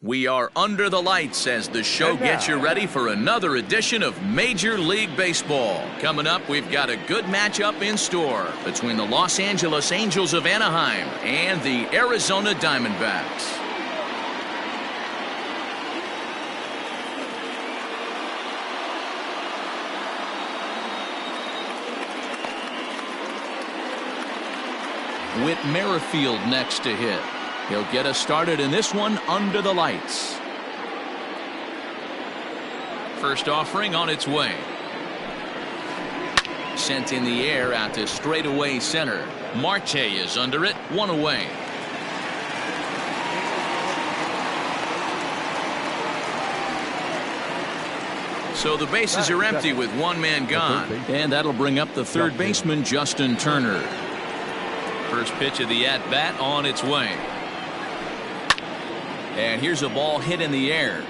We are under the lights as the show gets you ready for another edition of Major League Baseball. Coming up, we've got a good matchup in store between the Los Angeles Angels of Anaheim and the Arizona Diamondbacks. Whit Merrifield next to hit. He'll get us started in this one under the lights. First offering on its way. Sent in the air out to straightaway center. Marte is under it, one away. So the bases are empty with one man gone. And that'll bring up the third baseman, Justin Turner. First pitch of the at-bat on its way. And here's a ball hit in the air.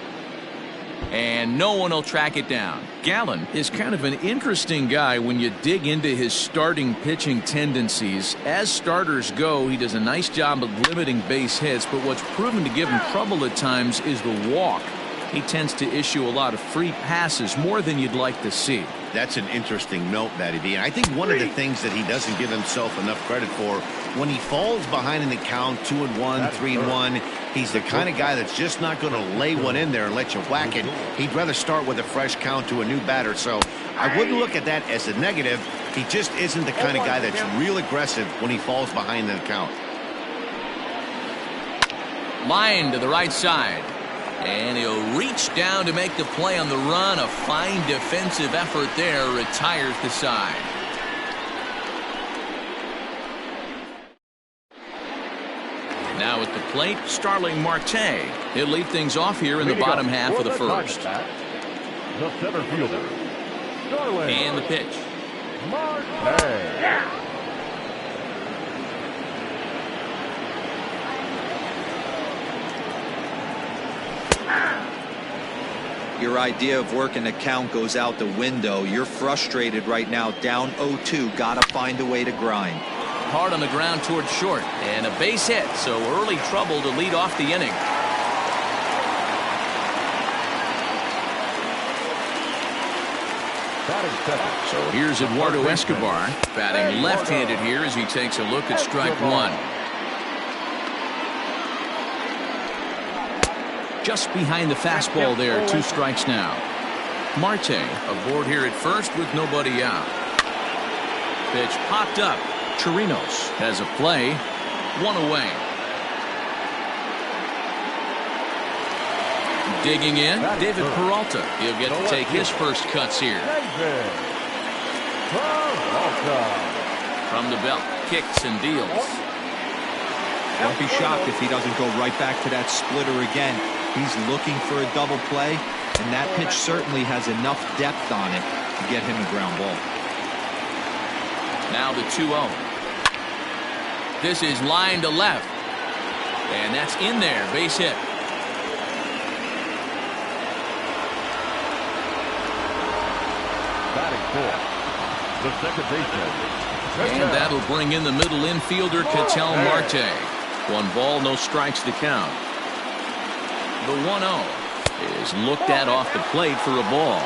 And no one will track it down. Gallen is kind of an interesting guy when you dig into his starting pitching tendencies. As starters go, he does a nice job of limiting base hits, but what's proven to give him trouble at times is the walk. He tends to issue a lot of free passes, more than you'd like to see. That's an interesting note, Matty B. And I think one of the things that he doesn't give himself enough credit for, when he falls behind in the count, 2-1, 3-1, he's the kind of guy that's just not going to lay one in there and let you whack it. He'd rather start with a fresh count to a new batter. So I wouldn't look at that as a negative. He just isn't the kind of guy that's real aggressive when he falls behind in the count. Line to the right side. And he'll reach down to make the play on the run. A fine defensive effort there. Retires the side. Now at the plate, Starling Marte. He'll lead things off here in the bottom half of the first. The center fielder, Starling. And the pitch. Marte. Your idea of working the count goes out the window. You're frustrated right now, down 0-2. Gotta find a way to grind. Hard on the ground towards short, and a base hit, so early trouble to lead off the inning. So here's Eduardo Escobar, batting left-handed here as he takes a look at strike one. Just behind the fastball there, 2 strikes now. Marte aboard here at first with nobody out. Pitch popped up. Chirinos has a play, 1 away. Digging in, David Peralta. He'll get to take his first cuts here. From the belt, kicks and deals. Don't be shocked if he doesn't go right back to that splitter again. He's looking for a double play, and that pitch certainly has enough depth on it to get him a ground ball. Now the 2-0. This is line to left. And that's in there, base hit. Batting fourth, the second baseman. And that'll bring in the middle infielder, Ketel Marte. 1 ball, no strikes to count. The 1-0 is looked at off the plate for a ball.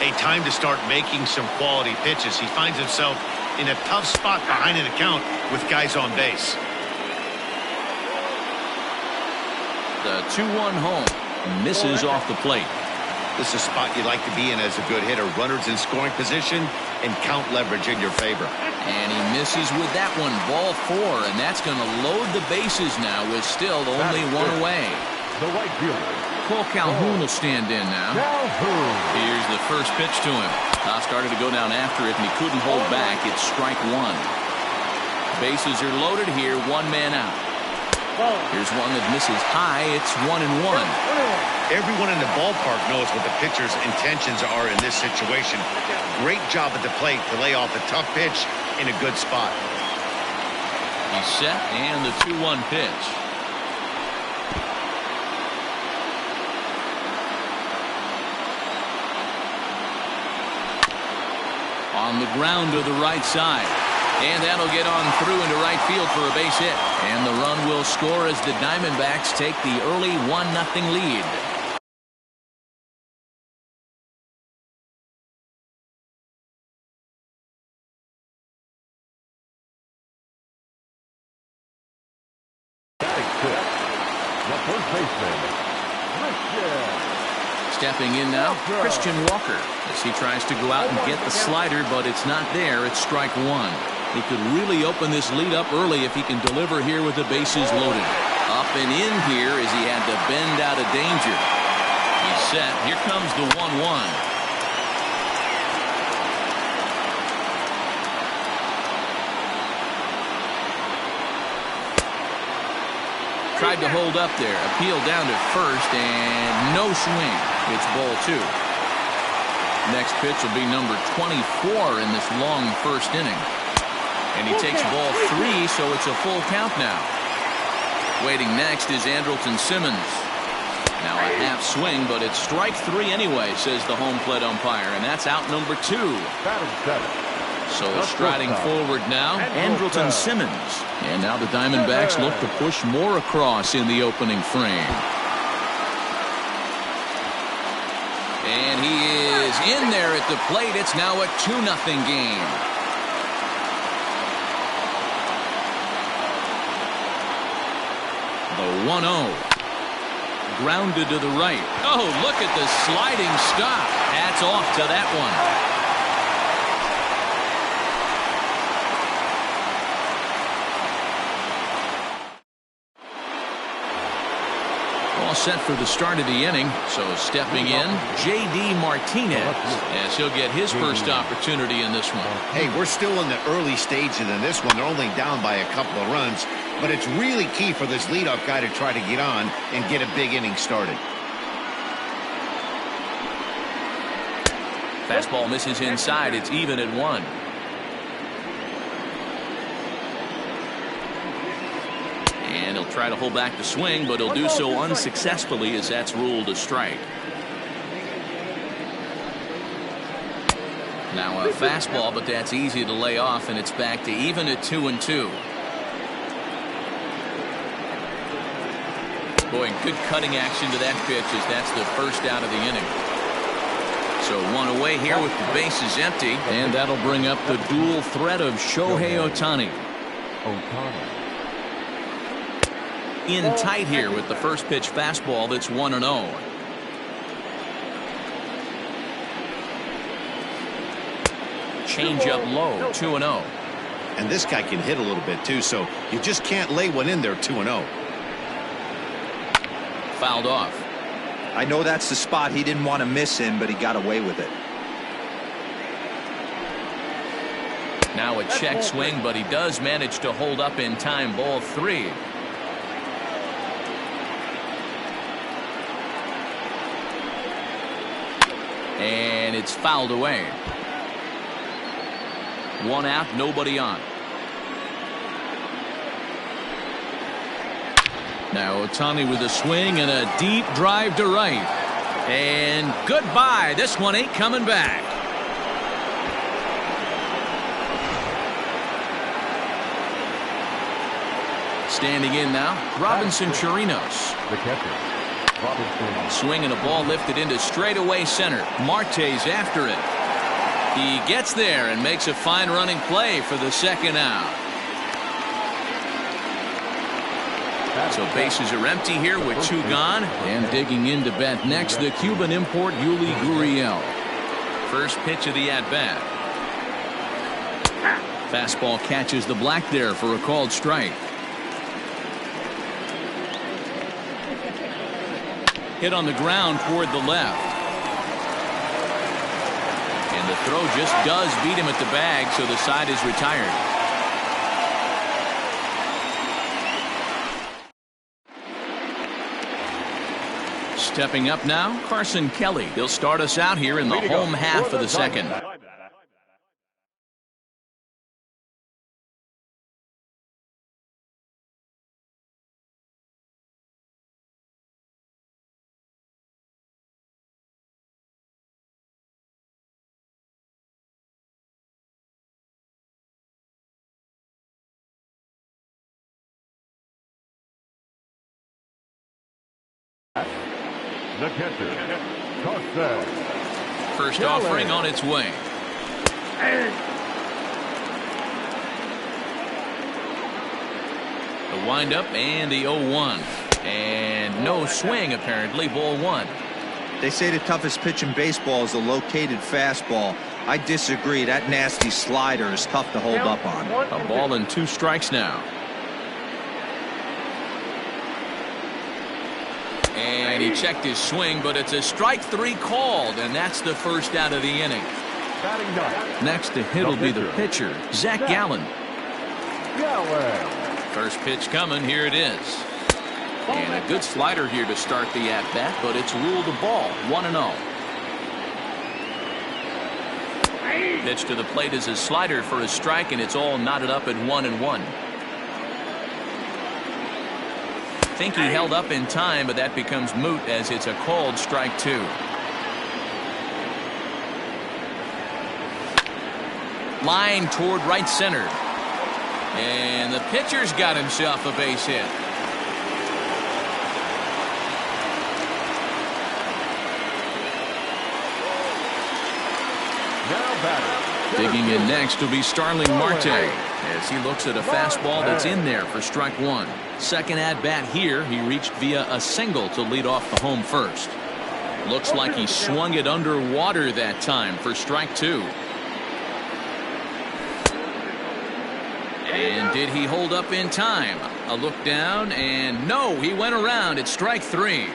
A time to start making some quality pitches. He finds himself in a tough spot behind in the count with guys on base. The 2-1 home misses off the plate. This is a spot you'd like to be in as a good hitter. Runners in scoring position and count leverage in your favor. And he misses with that one, ball 4, and that's going to load the bases now with still only 1 away. The right fielder, Cole Calhoun will stand in now. Here's the first pitch to him. Started to go down after it, and he couldn't hold back. It's strike 1. Bases are loaded here, 1 man out. Here's one that misses high. It's 1-1. Everyone in the ballpark knows what the pitcher's intentions are in this situation. Great job at the plate to lay off a tough pitch in a good spot. He's set, and the 2-1 pitch. On the ground to the right side. And that'll get on through into right field for a base hit. And the run will score as the Diamondbacks take the early 1-0 lead. The first baseman, Stepping in now, Christian Walker, as he tries to go out and get the slider, but it's not there. It's strike one. He could really open this lead up early if he can deliver here with the bases loaded. Up and in here as he had to bend out of danger. He's set. Here comes the 1-1. Tried to hold up there. Appeal down to first, and no swing. It's ball two. Next pitch will be number 24 in this long first inning. And he takes ball three, so it's a full count now. Waiting next is Andrelton Simmons. Now a half swing, but it's strike three anyway, says the home plate umpire, and that's out number two. So striding forward now, Andrelton Simmons. And now the Diamondbacks look to push more across in the opening frame. And he is in there at the plate. It's now a 2-0 game. The 1-0. Grounded to the right. Oh, look at the sliding stop. Hats off to that one. All set for the start of the inning. So stepping in, J.D. Martinez, as he'll get his first opportunity in this one. Hey, we're still in the early stages in this one. They're only down by a couple of runs, but it's really key for this leadoff guy to try to get on and get a big inning started. Fastball misses inside. It's even at 1. And he'll try to hold back the swing, but he'll do so unsuccessfully as that's ruled a strike. Now a fastball, but that's easy to lay off, and it's back to even at 2-2. Boy, good cutting action to that pitch as that's the first out of the inning. So one away here with the bases empty, and that'll bring up the dual threat of Shohei Ohtani. In tight here with the first pitch fastball that's 1-0. Change up low, 2-0. And this guy can hit a little bit too, so you just can't lay one in there 2-0. Fouled off. I know that's the spot he didn't want to miss in, but he got away with it. Now a check swing, but he does manage to hold up in time. Ball three. And it's fouled away. One out, nobody on. Now Ohtani with a swing and a deep drive to right. And goodbye. This one ain't coming back. Standing in now, Robinson Chirinos. The catcher. Swinging a ball lifted into straightaway center. Marte's after it. He gets there and makes a fine running play for the second out. So bases are empty here with two gone. And digging in to bat next, the Cuban import Yuli Gurriel. First pitch of the at-bat. Fastball catches the black there for a called strike. Hit on the ground toward the left. And the throw just does beat him at the bag, so the side is retired. Stepping up now, Carson Kelly. He'll start us out here in the home half of the second. The catcher, Costa. First offering on its way. The windup and the 0-1. And no swing, apparently. Ball one. They say the toughest pitch in baseball is a located fastball. I disagree. That nasty slider is tough to hold up on. A ball and 2 strikes now. And he checked his swing, but it's a strike 3 called, and that's the first out of the inning. Next to hit will be the pitcher, Zach Gallen. First pitch coming, here it is. And a good slider here to start the at-bat, but it's ruled a ball, 1-0. Pitch to the plate is a slider for a strike, and it's all knotted up at 1-1. Think he held up in time, but that becomes moot as it's a called strike 2. Line toward right center. And the pitcher's got himself a base hit. Digging in next will be Starling Marte as he looks at a fastball that's in there for strike 1. Second at bat here, he reached via a single to lead off the home first. Looks like he swung it underwater that time for strike 2. And did he hold up in time? A look down, and no, he went around. It's strike 3.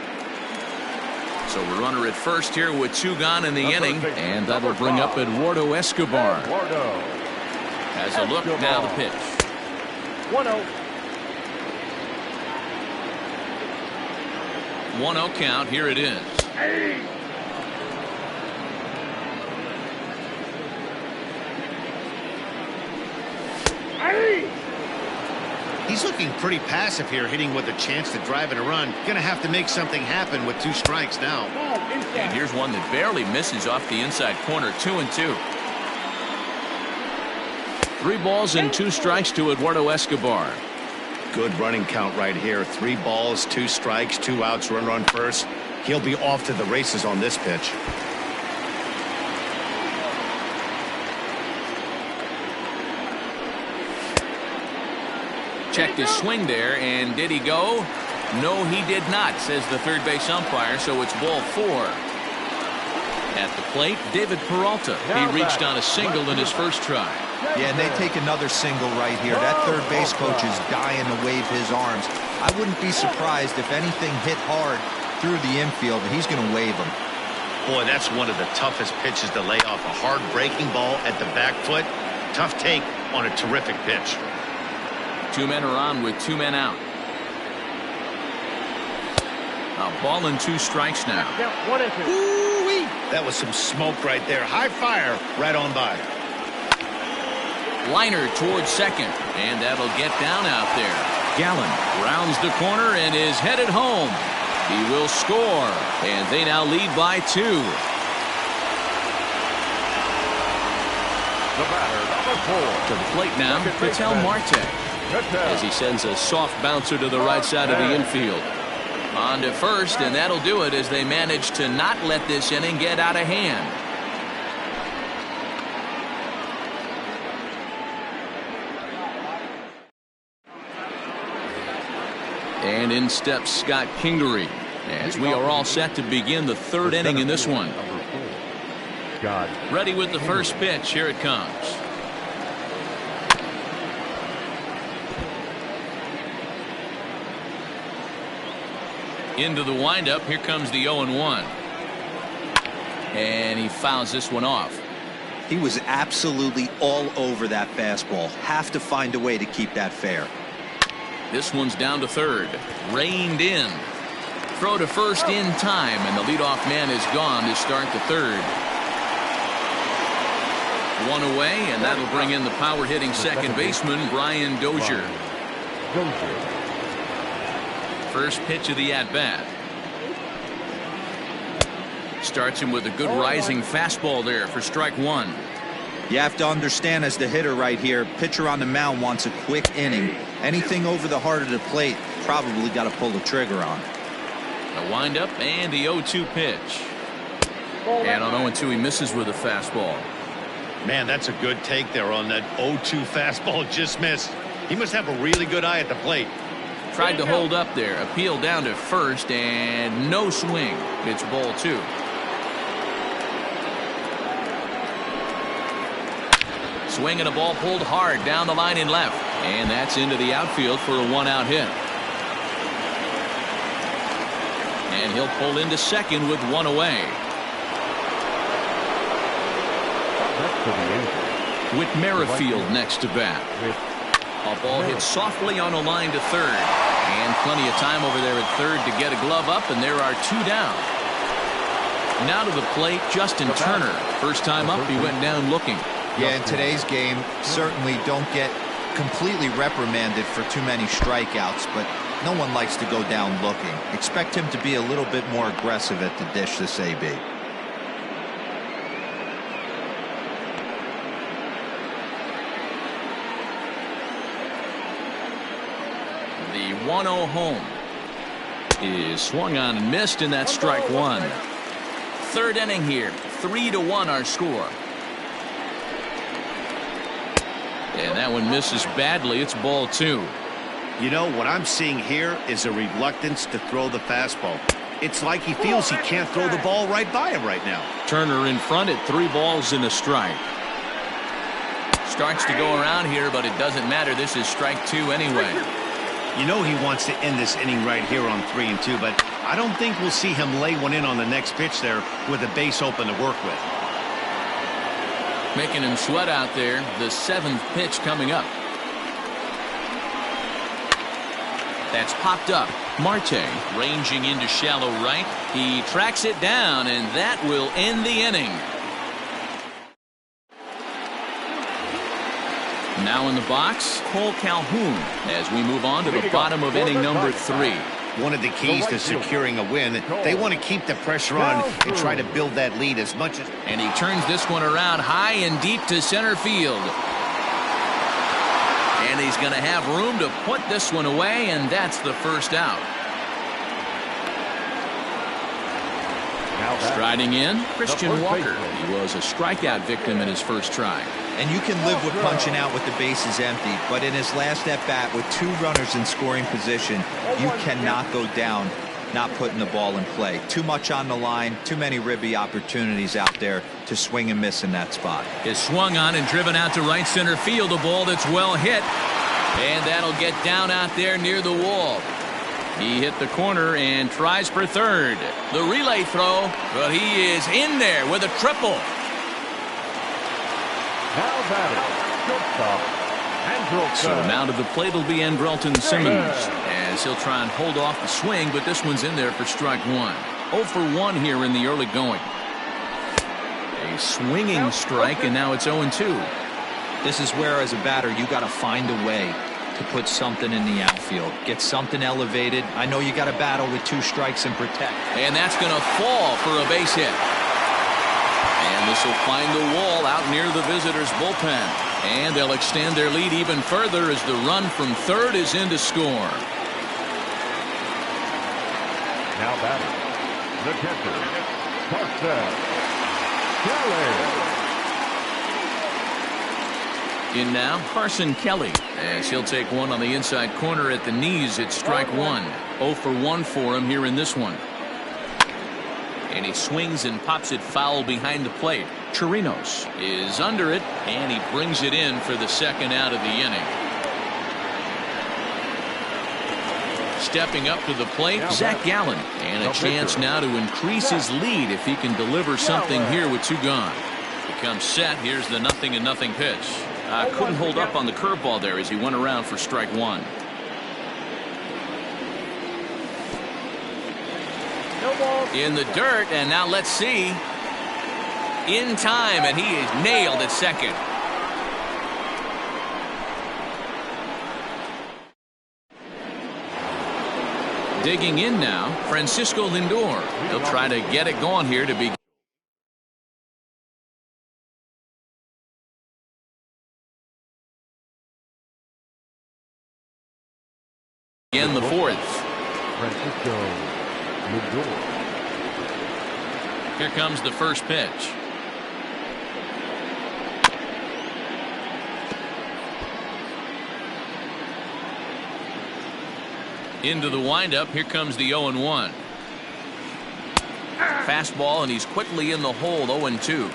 So we're runner at first here with 2 gone in the inning, and that'll bring up Eduardo Escobar. Has a look, now the pitch. 1-0. 1-0 count, here it is. He's looking pretty passive here, hitting with a chance to drive and a run. Gonna have to make something happen with 2 strikes now. And here's one that barely misses off the inside corner, 2-2. 3 balls and 2 strikes to Eduardo Escobar. Good running count right here. 3 balls, 2 strikes, 2 outs, runner on first. He'll be off to the races on this pitch. Checked his swing there, and did he go? No, he did not, says the third base umpire, so it's ball 4. At the plate, David Peralta. He reached on a single in his first try. Yeah, and they take another single right here. That third base coach is dying to wave his arms. I wouldn't be surprised if anything hit hard through the infield. He's going to wave them. Boy, that's one of the toughest pitches to lay off. A hard breaking ball at the back foot. Tough take on a terrific pitch. 2 men are on with 2 men out. A ball and 2 strikes now. Ooh-wee. That was some smoke right there. High fire right on by. Liner towards second, and that'll get down out there. Gallen rounds the corner and is headed home. He will score, and they now lead by 2. The batter, number 4. To the plate now, Ketel Marte, as he sends a soft bouncer to the right side of the infield. On to first, and that'll do it as they manage to not let this inning get out of hand. And in steps Scott Kingery as we are all set to begin the 3rd inning in this one. Ready with the first pitch. Here it comes. Into the windup. Here comes the 0-1. And he fouls this one off. He was absolutely all over that fastball. Have to find a way to keep that fair. This one's down to third. Reined in. Throw to first in time, and the leadoff man is gone to start the 3rd. 1 away, and that'll bring in the power hitting second baseman, Brian Dozier. First pitch of the at-bat. Starts him with a good rising fastball there for strike 1. You have to understand, as the hitter right here, pitcher on the mound wants a quick inning. Anything over the heart of the plate, probably got to pull the trigger on. The windup and the 0-2 pitch. And on 0-2, he misses with a fastball. Man, that's a good take there on that 0-2 fastball. Just missed. He must have a really good eye at the plate. Tried to hold up there. Appeal down to first, and no swing. It's ball 2. Swing and a ball pulled hard down the line and left. And that's into the outfield for a 1-out hit. And he'll pull into second with 1 away. With Merrifield next to bat. A ball hit softly on a line to third. And plenty of time over there at third to get a glove up, and there are 2 down. Now to the plate, Justin Turner. First time up, he went down looking. Yeah, in today's game, certainly don't get completely reprimanded for too many strikeouts, but no one likes to go down looking. Expect him to be a little bit more aggressive at the dish this AB. The 1-0 home is swung on and missed, and that's strike 1. Third inning here, 3-1 our score. And that one misses badly. It's ball 2. You know, what I'm seeing here is a reluctance to throw the fastball. It's like he feels he can't throw the ball right by him right now. Turner in front at 3 balls and a strike. Starts to go around here, but it doesn't matter. This is strike 2 anyway. You know he wants to end this inning right here on 3-2, but I don't think we'll see him lay one in on the next pitch there with a base open to work with. Making him sweat out there. The 7th pitch coming up. That's popped up. Marte ranging into shallow right. He tracks it down, and that will end the inning. Now in the box, Cole Calhoun as we move on to the bottom of inning number 3. One of the keys to securing a win, they want to keep the pressure on and try to build that lead as much as. And he turns this one around high and deep to center field. And he's going to have room to put this one away, and that's the first out. Striding in, Christian Walker. He was a strikeout victim in his first try. And you can live with punching out with the bases empty, but in his last at-bat with 2 runners in scoring position, you cannot go down not putting the ball in play. Too much on the line, too many ribby opportunities out there to swing and miss in that spot. Is swung on and driven out to right center field, a ball that's well hit, and that'll get down out there near the wall. He hit the corner and tries for third. The relay throw, but he is in there with a triple. Now batting, shortstop, So now to the plate will be Andrelton Simmons, as he'll try and hold off the swing, but this one's in there for strike 1. 0 for 1 here in the early going. A swinging strike, and now it's 0-2. This is where, as a batter, you got to find a way to put something in the outfield. Get something elevated. I know you got to battle with 2 strikes and protect. And that's going to fall for a base hit. And this will find the wall out near the visitors' bullpen. And they'll extend their lead even further as the run from third is in to score. now batting, the catcher, Carson Kelly. In now, Carson Kelly, as he'll take one on the inside corner at the knees. It's strike 1. 0 for 1 for him here in this one. And he swings and pops it foul behind the plate. Chirinos is under it, and he brings it in for the second out of the inning. Stepping up to the plate, Zach Gallen, and a chance now to increase his lead if he can deliver something here with 2 gone. Becomes set. Here's the 0-0 pitch. Couldn't hold up on the curveball there as he went around for strike 1. In the dirt, and now let's see. In time, and he is nailed at second. Digging in now, Francisco Lindor. He'll try to get it going here to begin the 4th. Francisco Lindor. Here comes the first pitch. Into the windup. Here comes the 0-1. Fastball, and he's quickly in the hole. 0-2.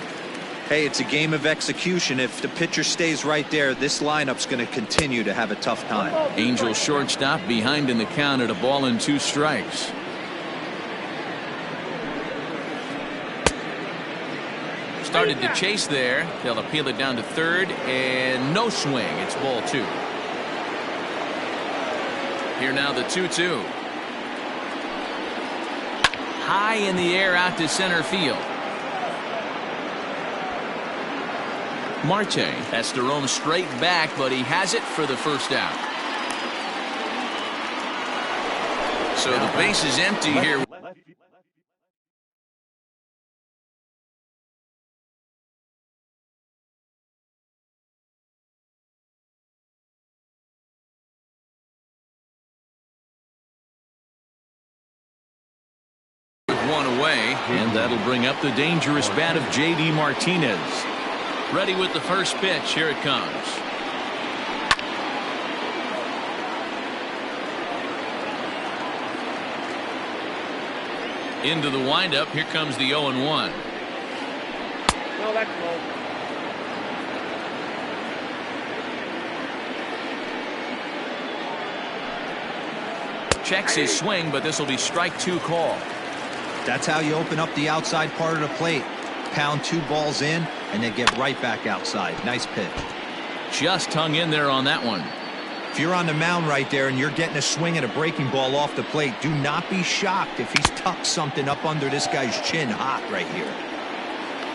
Hey, it's a game of execution. If the pitcher stays right there, this lineup's going to continue to have a tough time. Angels shortstop behind in the count at 1-2 strikes. Started to chase there. They'll appeal it down to third, and no swing. It's ball 2. Here now the 2-2. High in the air out to center field. Marte has to roam straight back, but he has it for the first out. So the base is empty here. One away, and that'll bring up the dangerous bat of J.D. Martinez. Ready with the first pitch. Here it comes. Into the windup. Here comes the 0-1. No, that's low. Checks his swing, but this will be strike 2 call. That's how you open up the outside part of the plate. Pound 2 balls in, and then get right back outside. Nice pitch. Just hung in there on that one. If you're on the mound right there and you're getting a swing at a breaking ball off the plate, do not be shocked if he's tucked something up under this guy's chin hot right here.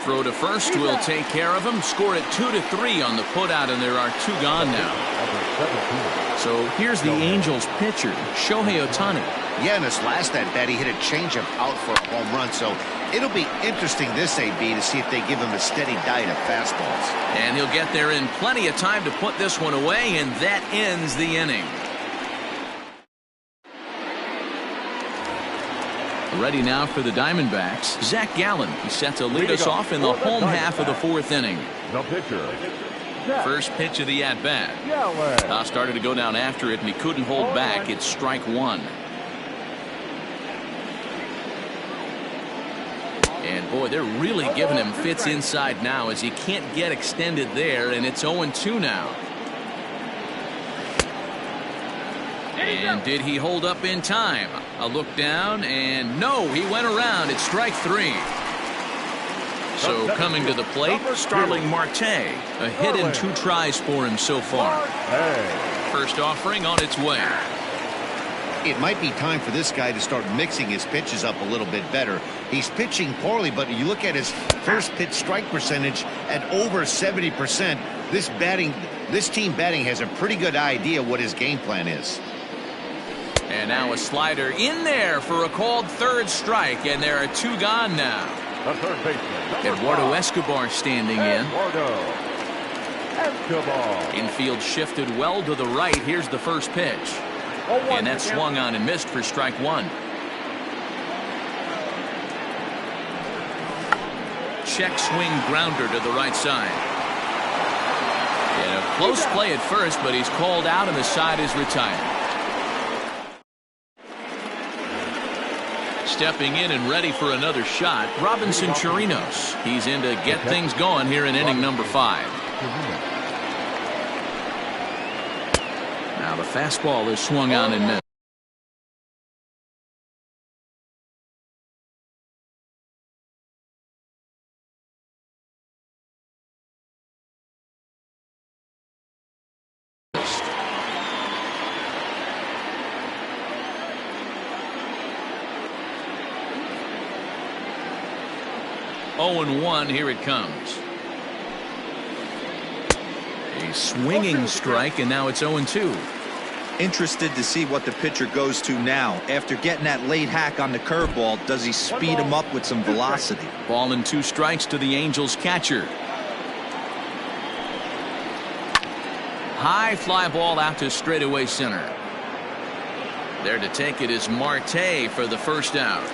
Throw to first will take care of him. Score it 2-3 on the putout, and there are 2 gone now. So here's the Angels pitcher, Shohei Ohtani. Yeah, in his last at bat, he hit a changeup out for a home run. So it'll be interesting this AB to see if they give him a steady diet of fastballs. And he'll get there in plenty of time to put this one away, and that ends the inning. Ready now for the Diamondbacks, Zach Gallen. He set to lead us off in the home half of the 4th inning. The pitcher. First pitch of the at-bat. Started to go down after it, and he couldn't hold back. It's strike 1. And boy, they're really giving him fits inside now as he can't get extended there, and it's 0-2 now. And did he hold up in time? A look down, and no, he went around. It's strike 3. So coming to the plate, Starling Marte. A hit in 2 tries for him so far. First offering on its way. It might be time for this guy to start mixing his pitches up a little bit better. He's pitching poorly, but you look at his first pitch strike percentage at over 70%. This team batting has a pretty good idea what his game plan is. And now a slider in there for a called 3rd strike, and there are 2 gone now. The third baseman, Eduardo Escobar standing in. Eduardo Escobar. Infield shifted well to the right. Here's the first pitch. And that swung on and missed for strike 1. Check swing grounder to the right side. And a close play at first, but he's called out and the side is retired. Stepping in and ready for another shot, Robinson Chirinos. He's in to get things going here in inning number 5. Now the fastball is swung on and missed. Oh, 0-1, here it comes. A swinging strike, and now it's 0-2. Interested to see what the pitcher goes to now. After getting that late hack on the curveball, does he speed him up with some velocity? Ball and 2 strikes to the Angels catcher. High fly ball out to straightaway center. There to take it is Marte for the first out.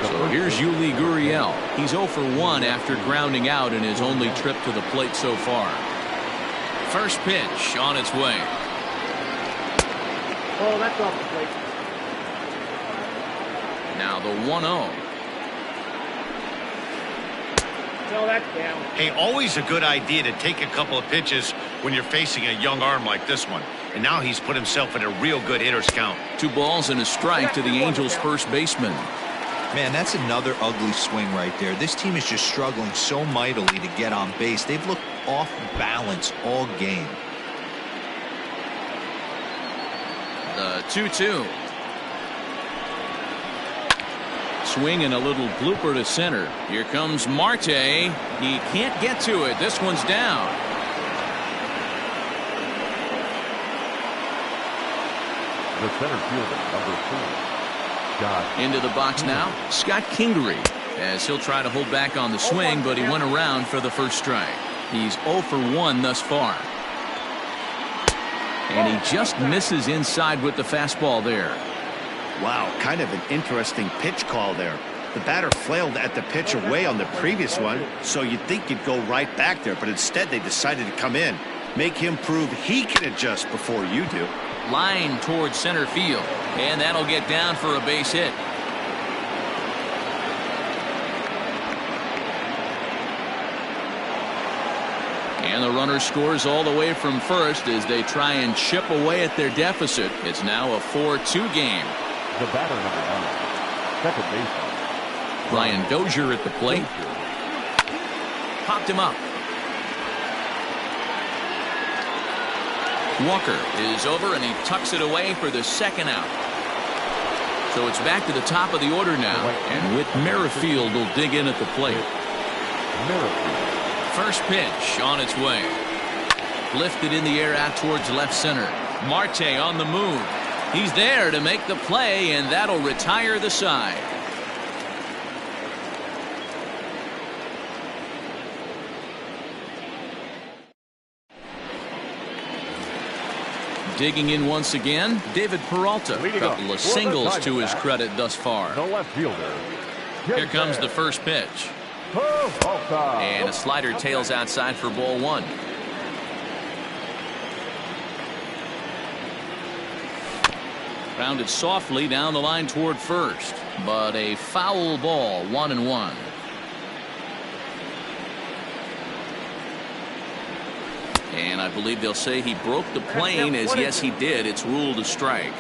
So here's Yuli Gurriel. He's 0 for 1 after grounding out in his only trip to the plate so far. First pitch on its way. Oh, that's off the plate. Now the 1-0. No, that's down. Hey, always a good idea to take a couple of pitches when you're facing a young arm like this one. And now he's put himself in a real good hitter's count. 2 balls and a strike to the Angels' first baseman. Man, that's another ugly swing right there. This team is just struggling so mightily to get on base. They've looked off balance all game. The 2-2. Swing and a little blooper to center. Here comes Marte. He can't get to it. This one's down. The center fielder, number 4. Into the box now, Scott Kingery, as he'll try to hold back on the swing, but he went around for the first strike. He's 0 for 1 thus far. And he just misses inside with the fastball there. Wow, kind of an interesting pitch call there. The batter flailed at the pitch away on the previous one, so you'd think you'd go right back there, but instead they decided to come in. Make him prove he can adjust before you do. Line towards center field, and that'll get down for a base hit. And the runner scores all the way from first as they try and chip away at their deficit. It's now a 4-2 game. The batter, number 9. Second baseman. Brian Dozier at the plate. Popped him up. Walker is over and he tucks it away for the second out. So it's back to the top of the order now, and Whit Merrifield will dig in at the plate. First pitch on its way. Lifted in the air out towards left center. Marte on the move. He's there to make the play, and that'll retire the side. Digging in once again, David Peralta. A couple of singles to his credit thus far. The left fielder. Here comes the first pitch. And a slider tails outside for ball 1. Grounded softly down the line toward first, but a foul ball, 1-1. And I believe they'll say he broke the plane, as yes he did. It's ruled a strike.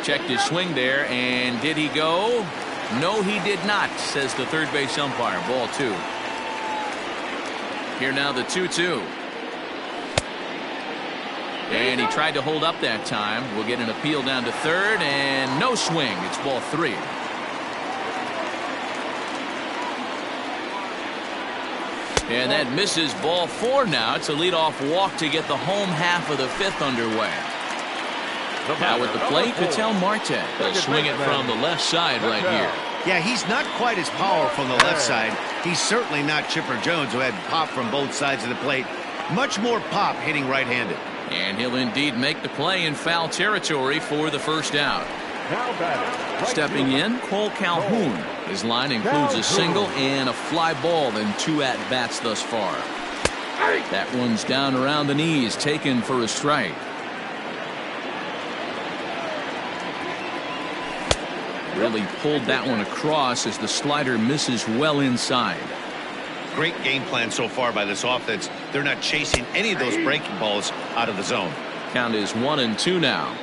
Checked his swing there, and did he go? No, he did not, says the third base umpire. Ball 2. Here now the 2-2. And he tried to hold up that time. We'll get an appeal down to third, and no swing. It's ball 3. And that misses. Ball 4 now. It's a leadoff walk to get the home half of the 5th underway. Now with the plate, Ketel Marte. They'll swing it from the left side right here. Yeah, he's not quite as powerful on the left side. He's certainly not Chipper Jones, who had pop from both sides of the plate. Much more pop hitting right-handed. And he'll indeed make the play in foul territory for the first out. Stepping in, Cole Calhoun. His line includes a single and a fly ball and 2 at-bats thus far. That one's down around the knees, taken for a strike. Really pulled that one across as the slider misses well inside. Great game plan so far by this offense. They're not chasing any of those breaking balls out of the zone. Count is 1-2 now.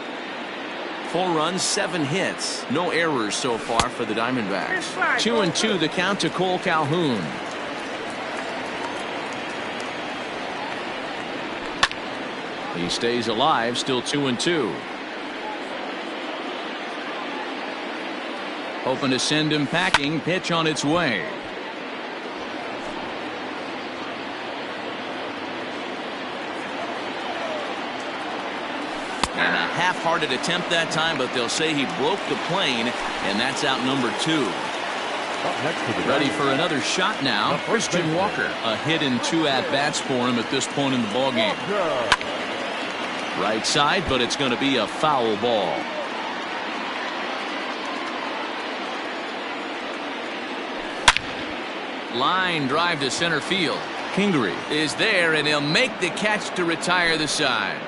4 runs, 7 hits. No errors so far for the Diamondbacks. 2-2 the count to Cole Calhoun. He stays alive, still 2-2. Hoping to send him packing. Pitch on its way. And a half-hearted attempt that time, but they'll say he broke the plane, and that's out number 2. Ready for another shot now. Christian Walker. A hit and 2 at-bats for him at this point in the ballgame. Right side, but it's going to be a foul ball. Line drive to center field. Kingery is there, and he'll make the catch to retire the side.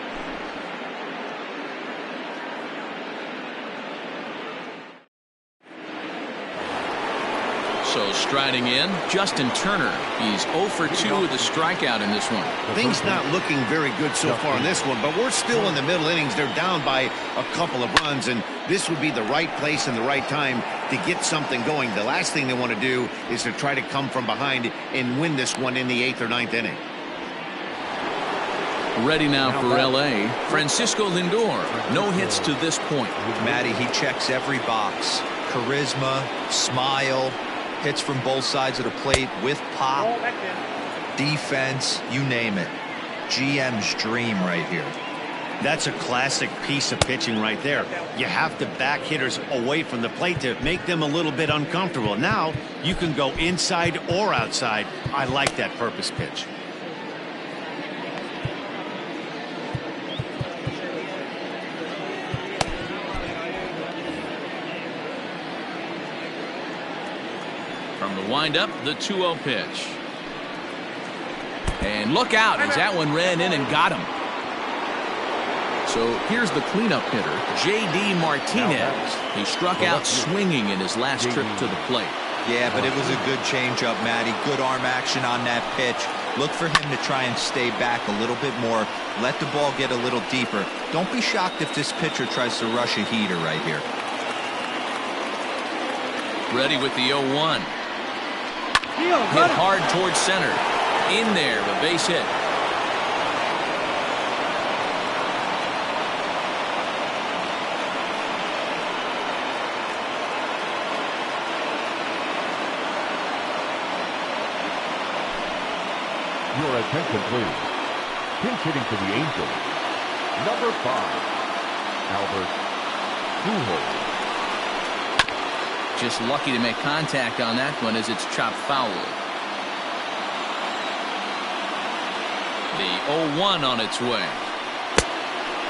So striding in, Justin Turner. He's 0 for 2 with a strikeout in this one. Things not looking very good so far in this one, but we're still in the middle innings. They're down by a couple of runs, and this would be the right place and the right time to get something going. The last thing they want to do is to try to come from behind and win this one in the 8th or 9th inning. Ready now for L.A., Francisco Lindor. No hits to this point. Matty, he checks every box. Charisma, smile, hits from both sides of the plate with pop, defense, you name it. GM's dream right here. That's a classic piece of pitching right there. You have to back hitters away from the plate to make them a little bit uncomfortable. Now you can go inside or outside. I like that purpose pitch. From the windup, the 2-0 pitch. And look out, as that one ran in and got him. So here's the cleanup hitter, J.D. Martinez. He struck out swinging in his last trip to the plate. Yeah, but it was a good changeup, Matty. Good arm action on that pitch. Look for him to try and stay back a little bit more. Let the ball get a little deeper. Don't be shocked if this pitcher tries to rush a heater right here. Ready with the 0-1. Hit hard towards center. In there, a base hit. Your attention, please. Pinch hitting for the Angels, number 5, Albert Pujols. Just lucky to make contact on that one as it's chopped foul. The 0-1 on its way.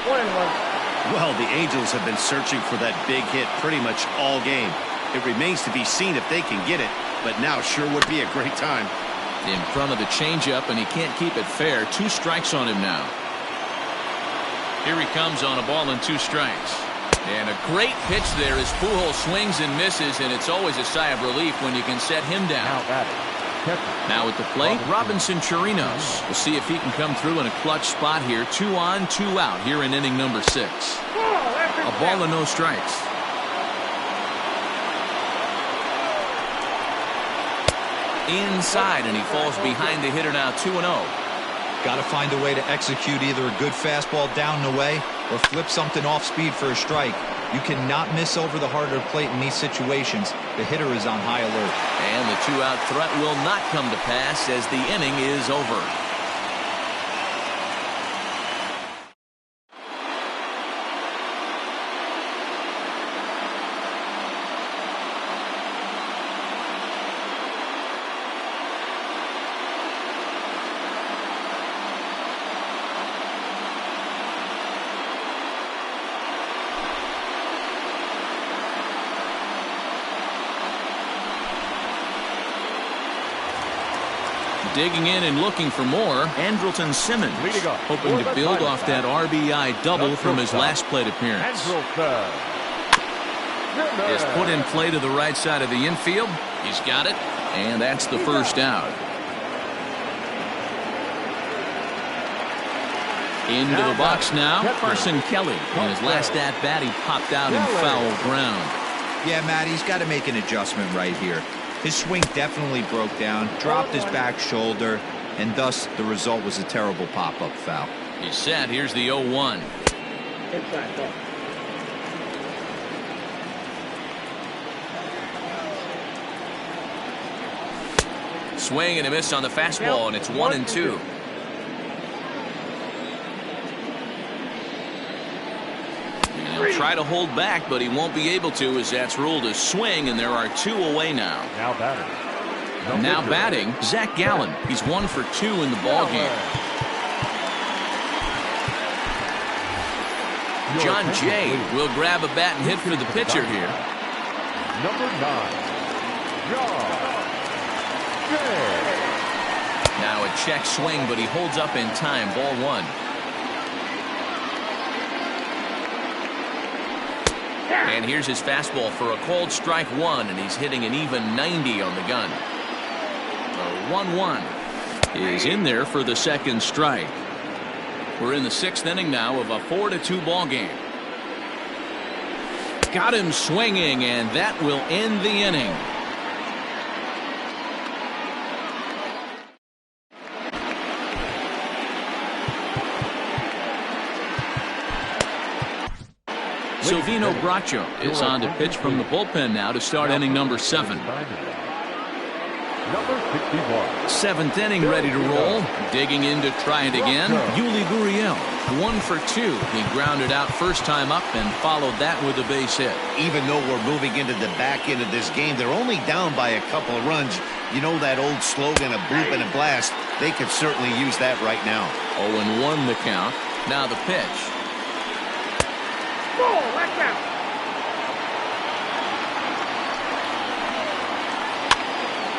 1-1. Well, the Angels have been searching for that big hit pretty much all game. It remains to be seen if they can get it, but now sure would be a great time. In front of the changeup, and he can't keep it fair. 2 strikes on him now. Here he comes on a ball and 2 strikes. And a great pitch there as Pujols swings and misses, and it's always a sigh of relief when you can set him down. Now at the plate, Robinson Chirinos. We'll see if he can come through in a clutch spot here. 2 on, 2 out here in inning number 6. A ball and no strikes. Inside, and he falls behind the hitter now. 2-0. Got to find a way to execute either a good fastball down the way or flip something off speed for a strike. You cannot miss over the heart of the plate in these situations. The hitter is on high alert. And the 2-out threat will not come to pass as the inning is over. Digging in and looking for more, Andrelton Simmons, hoping to build off that RBI double from his last plate appearance. Is put in play to the right side of the infield. He's got it, and that's the first out. Into the box now, Carson Kelly. In his last at-bat, he popped out in foul ground. Yeah, Matt, he's got to make an adjustment right here. His swing definitely broke down, dropped his back shoulder, and thus the result was a terrible pop-up foul. He's set. Here's the 0-1. Swing and a miss on the fastball, and it's 1-2. He'll try to hold back, but he won't be able to as that's ruled a swing, and there are 2 away now. Now batting, Zach Gallen. He's 1 for 2 in the ball game. John Jay will grab a bat and hit for the pitcher here. Number 9, John Jay. Now a check swing, but he holds up in time. Ball 1. And here's his fastball for a called strike 1, and he's hitting an even 90 on the gun. The 1-1 is in there for the second strike. We're in the 6th inning now of a 4-2 ball game. Got him swinging, and that will end the inning. Silvino Bracho is on to pitch from the bullpen now to start inning number 7. Number 61. 7th inning ready to roll. Digging in to try it again. Yuli Gurriel, 1 for 2. He grounded out first time up and followed that with a base hit. Even though we're moving into the back end of this game, they're only down by a couple of runs. You know that old slogan, a bloop and a blast. They could certainly use that right now. 0-1 the count. Now the pitch. Ball, left out.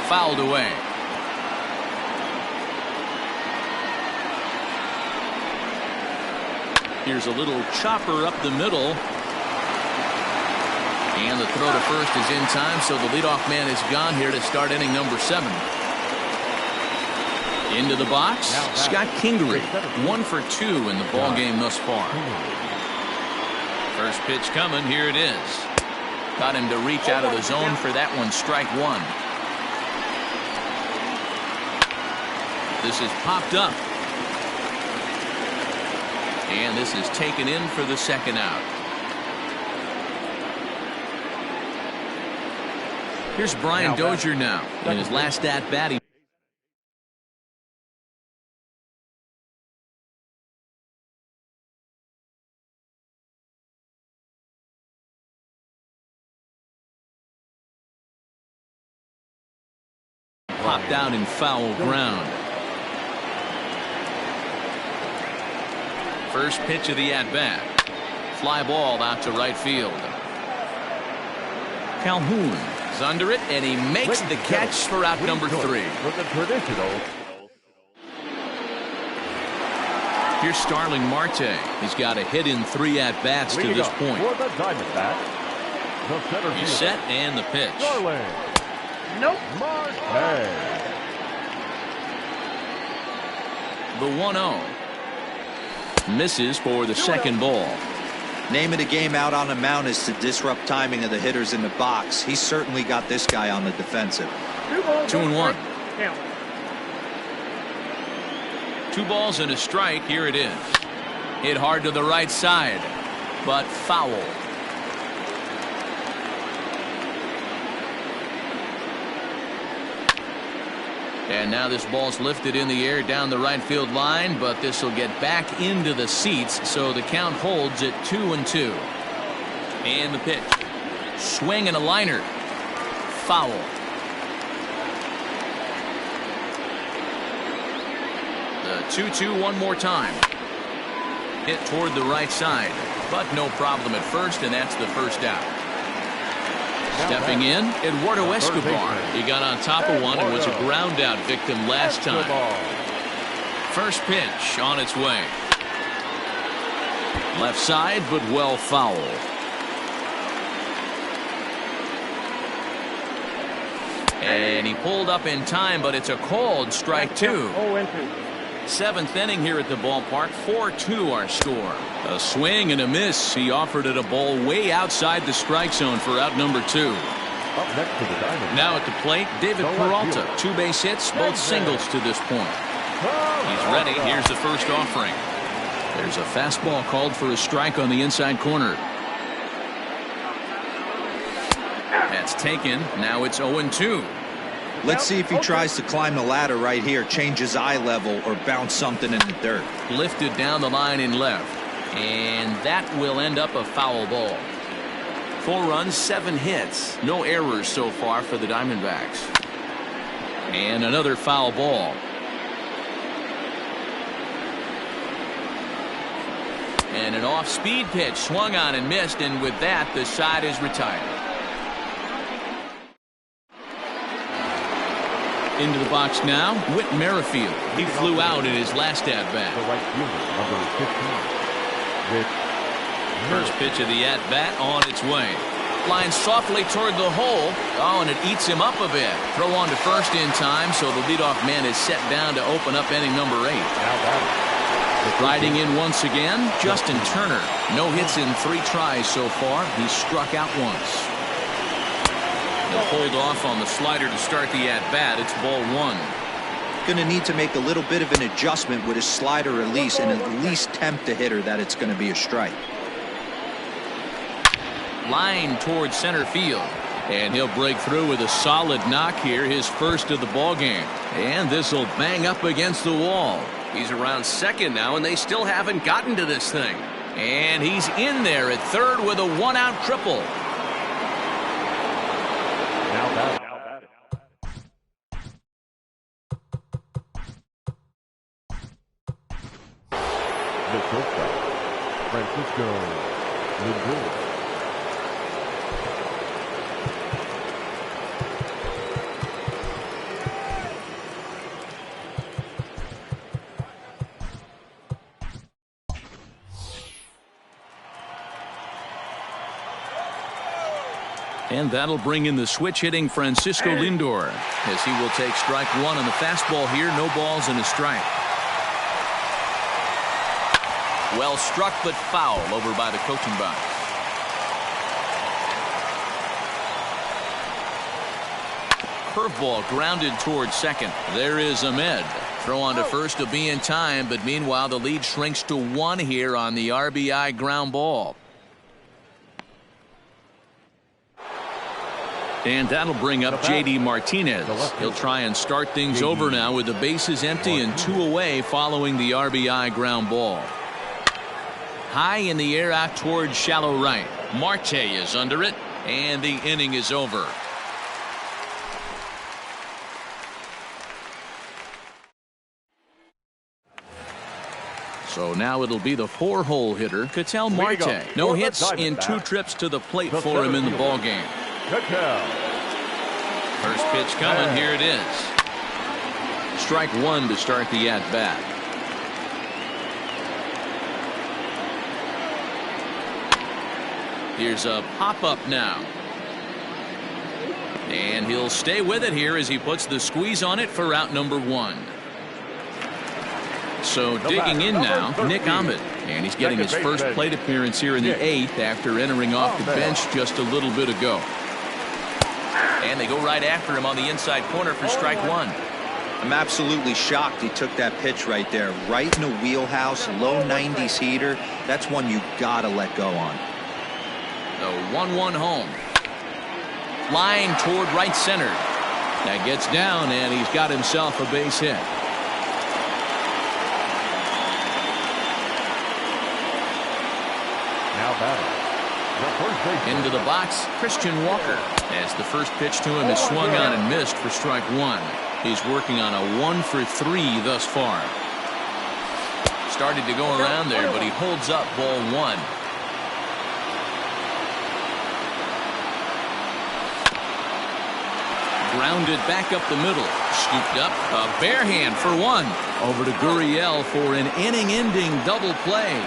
Fouled away. Here's a little chopper up the middle. And the throw to first is in time, so the leadoff man is gone here to start inning number 7. Into the box, Scott Kingery, 1 for 2 in the ball game thus far. First pitch coming, here it is. Got him to reach out of the zone for that one, strike 1. This is popped up. And this is taken in for the second out. Here's Brian Dozier now. In his last at bat, he popped out in foul ground. First pitch of the at-bat. Fly ball out to right field. Calhoun is under it, and he makes the catch for out number 3. For the traditional. Here's Starling Marte. He's got a hit in 3 at-bats to this point. For the Diamondbacks, the center He's fielder, set, and the pitch. Starling Nope. Marte. The 1-0. Misses for the second ball. Name of the game out on the mound is to disrupt timing of the hitters in the box. He's certainly got this guy on the defensive. 2-1. Count. 2 balls and a strike. Here it is. Hit hard to the right side, but foul. And now this ball's lifted in the air down the right field line, but this will get back into the seats, so the count holds at 2-2. And the pitch. Swing and a liner. Foul. The 2-2 one more time. Hit toward the right side, but no problem at first, and that's the first out. Stepping in, Eduardo Escobar. He got on top of one and was a ground out victim last time. First pitch on its way. Left side, but well foul. And he pulled up in time, but it's a called strike 2. 0-2. 7th inning here at the ballpark. 4-2 our score. A swing and a miss. He offered it a ball way outside the strike zone for out number 2. Up next to the Diamondbacks. Now at the plate, David Peralta. 2 base hits, both singles to this point. He's ready. Here's the first offering. There's a fastball called for a strike on the inside corner. That's taken. Now it's 0-2. Let's see if he tries to climb the ladder right here, change his eye level, or bounce something in the dirt. Lifted down the line in left. And that will end up a foul ball. 4 runs, 7 hits. No errors so far for the Diamondbacks. And another foul ball. And an off-speed pitch swung on and missed, and with that, the side is retired. Into the box now, Whit Merrifield. He flew out in his last at-bat. The right fielder, number 15. Whit First pitch of the at-bat on its way. Flying softly toward the hole. Oh, and it eats him up a bit. Throw on to first in time, so the leadoff man is set down to open up inning number 8. Riding in once again, Justin Turner. No hits in 3 tries so far. He's struck out once. He'll hold off on the slider to start the at-bat. It's ball 1. Going to need to make a little bit of an adjustment with his slider release and at least tempt the hitter that it's going to be a strike. Line towards center field. And he'll break through with a solid knock here, his first of the ball game. And this will bang up against the wall. He's around second now, and they still haven't gotten to this thing. And he's in there at third with a 1-out triple. Now batting. The shortstop, Francisco Lindor. And that'll bring in the switch-hitting Francisco Lindor, as he will take strike 1 on the fastball here. No balls and a strike. Well struck, but foul over by the coaching box. Curveball grounded towards second. There is Ahmed. Throw on to first to be in time, but meanwhile the lead shrinks to 1 here on the RBI ground ball. And that'll bring up J.D. Martinez. He'll try and start things over now with the bases empty and 2 away following the RBI ground ball. High in the air out towards shallow right. Marte is under it, and the inning is over. So now it'll be the 4-hole hitter, Ketel Marte. No hits in 2 trips to the plate for him in the ballgame. First pitch coming. Here it is. Strike 1 to start the at-bat. Here's a pop-up now. And he'll stay with it here as he puts the squeeze on it for out number 1. So digging in now, Nick Ahmed. And he's getting his first plate appearance here in the 8th after entering off the bench just a little bit ago. And they go right after him on the inside corner for strike 1. I'm absolutely shocked he took that pitch right there. Right in the wheelhouse, low 90s heater. That's one you gotta let go on. The 1-1 home. Flying toward right center. That gets down, and he's got himself a base hit. Now batting. Into the box, Christian Walker. As the first pitch to him is swung on and missed for strike 1. He's working on a 1-for-3 thus far. Started to go around there, but he holds up ball 1. Grounded back up the middle. Scooped up. A bare hand for 1. Over to Gurriel for an inning-ending double play.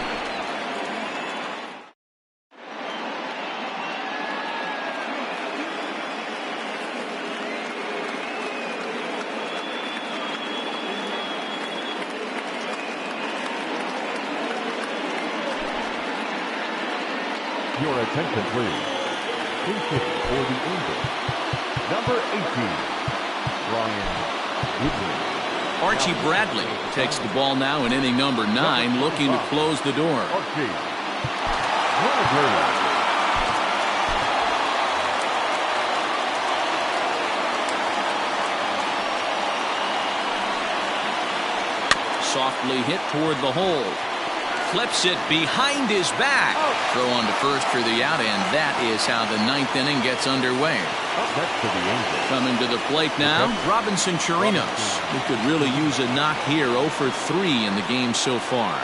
Your attention, please. In hitting for the Angels, number 18, Ryan Woodley. Archie Bradley takes the ball now in inning number 9, looking to close the door. Archie Bradley. Softly hit toward the hole. Flips it behind his back. Throw on to first for the out, and that is how the 9th inning gets underway. Coming to the plate now, Robinson Chirinos, who could really use a knock here. 0 for 3 in the game so far.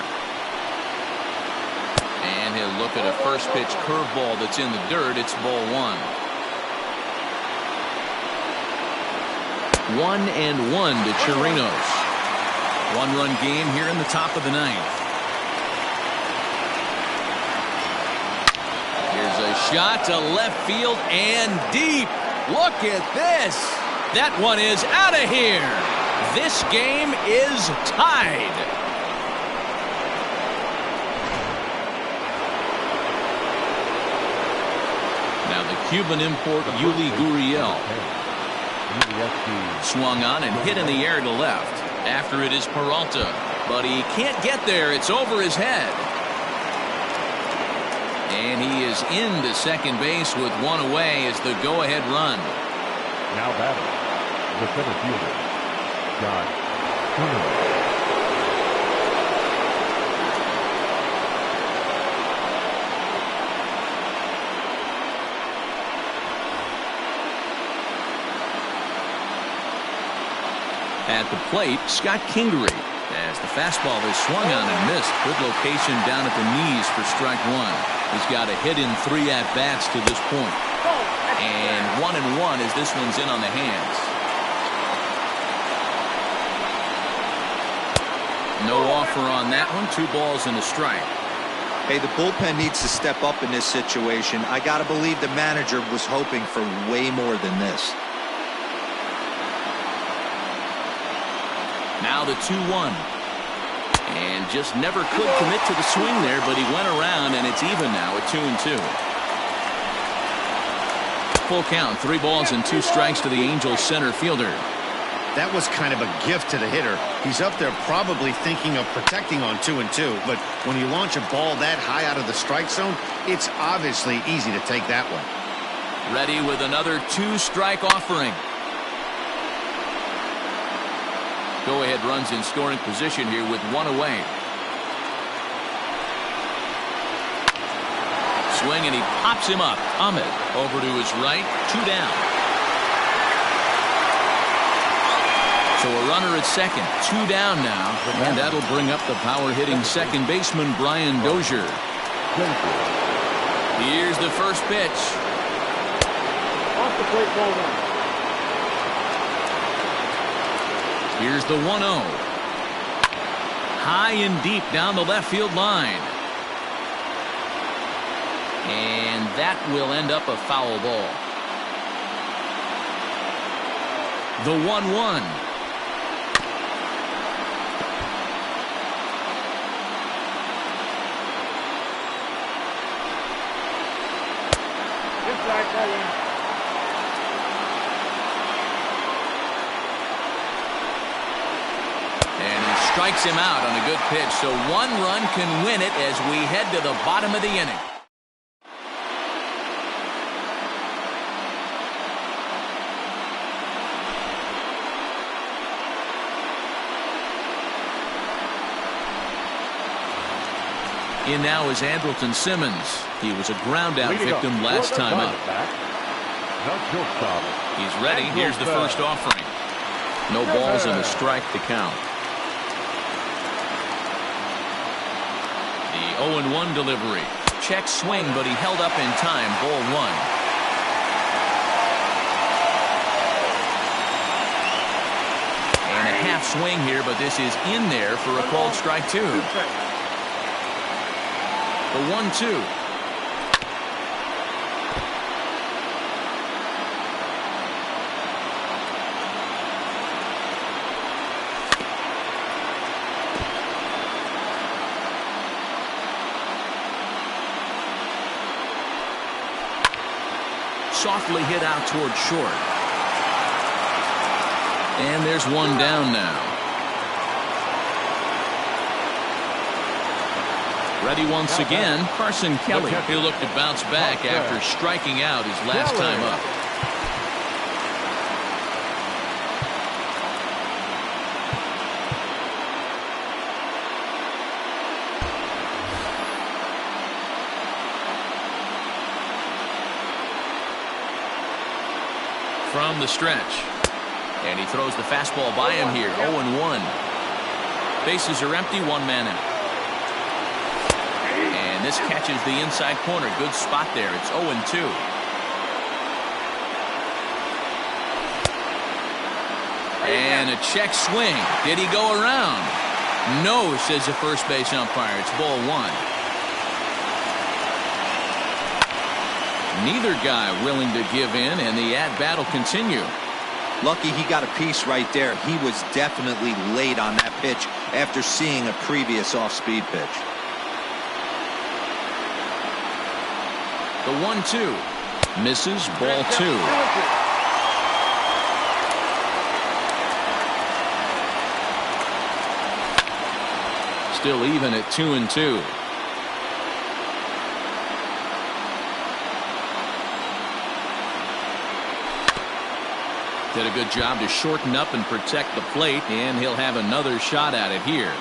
And he'll look at a first pitch curveball that's in the dirt. It's ball one. 1-1 to Chirinos. One-run game here in the top of the ninth. Here's a shot to left field and deep. Look at this. That one is out of here. This game is tied. Now the Cuban import Yuli Gurriel swung on and hit in the air to left. After it is Peralta, but he can't get there. It's over his head. And he is into second base with one away as the go-ahead run. Now batting, the center fielder, John Cooner. At the plate, Scott Kingery, as the fastball is swung on and missed. Good location down at the knees for strike one. He's got a hit in 3 at-bats to this point. And 1-1 as this one's in on the hands. No offer on that one. 2 balls and a strike. Hey, the bullpen needs to step up in this situation. I got to believe the manager was hoping for way more than this. Now the 2-1. And just never could commit to the swing there, but he went around, and it's even now at 2-2. Full count, 3 balls and 2 strikes to the Angels center fielder. That was kind of a gift to the hitter. He's up there probably thinking of protecting on 2-2, but when you launch a ball that high out of the strike zone, it's obviously easy to take that one. Ready with another 2-strike offering. Go-ahead runs in scoring position here with 1 away. Swing, and he pops him up. Ahmed over to his right. 2 down. So a runner at second. 2 down now. And that'll bring up the power-hitting second baseman, Brian Dozier. Here's the first pitch. Off the plate, ball one. Here's the 1-0. High and deep down the left field line. And that will end up a foul ball. The 1-1. Inside, ball one. Strikes him out on a good pitch, so 1 run can win it as we head to the bottom of the inning. In now is Andrelton Simmons. He was a ground-out victim last time up. He's ready. Here's the first offering. No balls and a strike to count. 0-1 delivery. Check swing, but he held up in time. Ball 1. And a half swing here, but this is in there for a called strike 2. The 1-2. Softly hit out toward short. And there's 1 down now. Ready once again, Carson Kelly. He'll look to bounce back after striking out his last time up. From the stretch. And he throws the fastball by him here. 0-1. Bases are empty. 1 man out. And This catches the inside corner. Good spot there. It's 0-2. And a check swing. Did he go around? No, says the first base umpire. It's ball 1. Neither guy willing to give in, and the at-bat will continue. Lucky he got a piece right there. He was definitely late on that pitch after seeing a previous off-speed pitch. The 1-2. Misses, ball 2. Still even at 2-2. Did a good job to shorten up and protect the plate, and he'll have another shot at it here.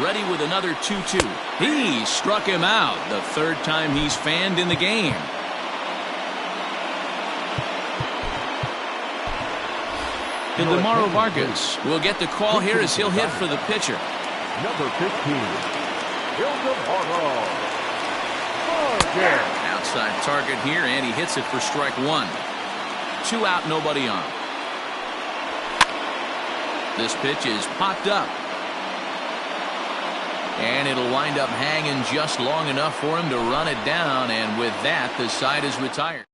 Ready with another 2-2. He struck him out, the third time he's fanned in the game. Ildemaro Vargas will get the call here as he'll hit for the pitcher. Number 15, Ildemaro Vargas. Outside target here, and he hits it for strike 1. 2 out, nobody on. This pitch is popped up. And it'll wind up hanging just long enough for him to run it down, and with that, the side is retired.